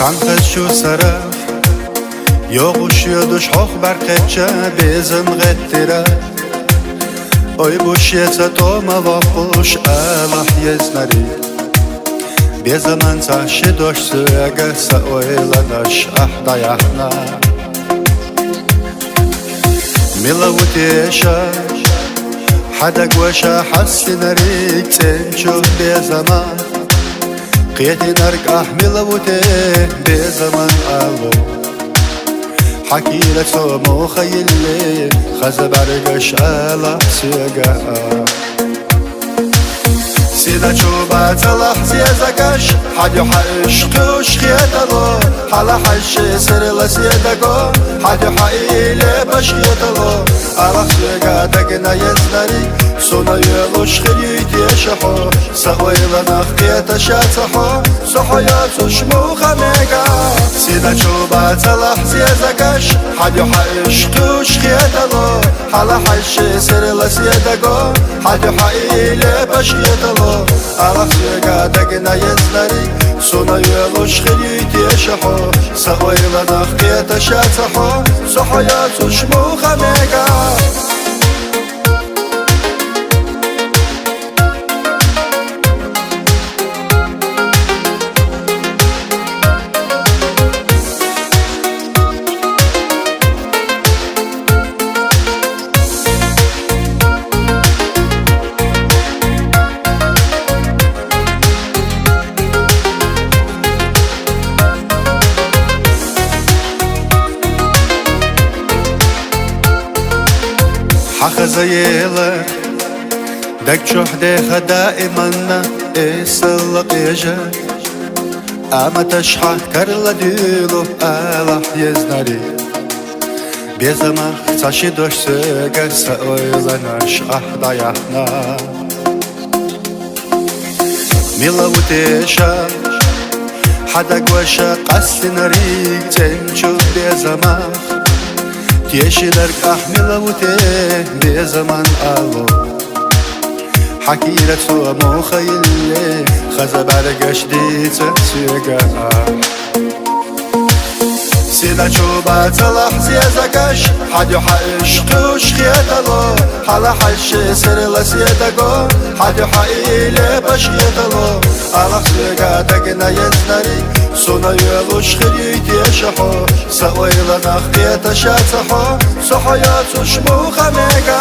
Sanqız şu saraf Yoğuş yoduş hoq barqetça bezim g'ettira Oy bush yetsa toma voqush alah yeznari Bezaman sashi dosh suagasa oyladash ahdayahna Milavutesha Hadak washa hasinarik sencho bezaman قيتي نرك أحمل وته بزمن ألو حكي لك سومو خيلي خزب عرقش ألا سيقا سيدا شوبا تلح زيزاكش حدو حشقوش خيطلو حالا حش سرلا سيداكو حدو حقيلي باش خيطلو ألا سيقا تاكنا يزناري سونا يلوش خليت يشحو سويلا نخيت شاتحو صحيات شمو خميقا سيدا شوبا تلح زيزاكش حدو حشقوش خيطلو حالا حش سرلا سيداكو حدو حقيلي باش خيطلو ألا سيقا تاكنا يزناري سونا يلوش خليت يشحو سويلا نخيت شاتحو صحيات شمو خميقا حق زيلك دك شحديها دائما اسلق يجك اما تشحه كرلا ديلو الح يزناري بيزما تاشي دوش سيقا سأويلناش احضايحنا ميلا وتيشا حدك وشا قسناريك تنشو بيزما تيشيلرك أحمل وته بزمن ألو حكي لك سومو خيلي خزب عرقش ديت سيقا سيدا شوبا تلح زيزاكش حدو حشقوش خيطلو حالا حش سرلا سيداكو حدو حقيلي باش خيطلو ألا سيقا تاكنا يزناري سونا يلوش خليت يشحو سويلا نخيت شاتحو صحيات شمو خميقا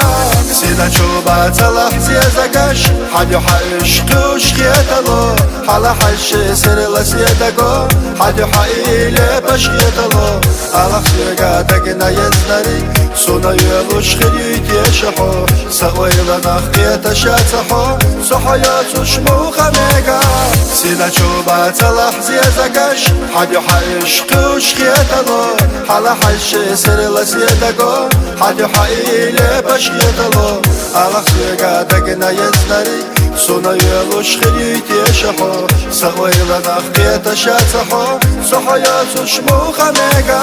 سيدا شوبا تلح زيزاكش حدو حشقوش خيطلو حالا حش سرلا سيداكو حدو حقيلي باش خيطلو ألا سيقا تاكنا يزناري سونا يلوش خليت يشحو سويلا نخيت شاتحو صحيات شمو خميقا سيدا شوبا تلح زيزاكش حدو حشقوش خيطلو حالا حش سرلا سيداكو حدو حقيلي باش خيطلو ألا سيقا تاكنا يزناري سونا يلوش خليت يشحو سويلا نخيت شاتحو صحيات شمو خميقا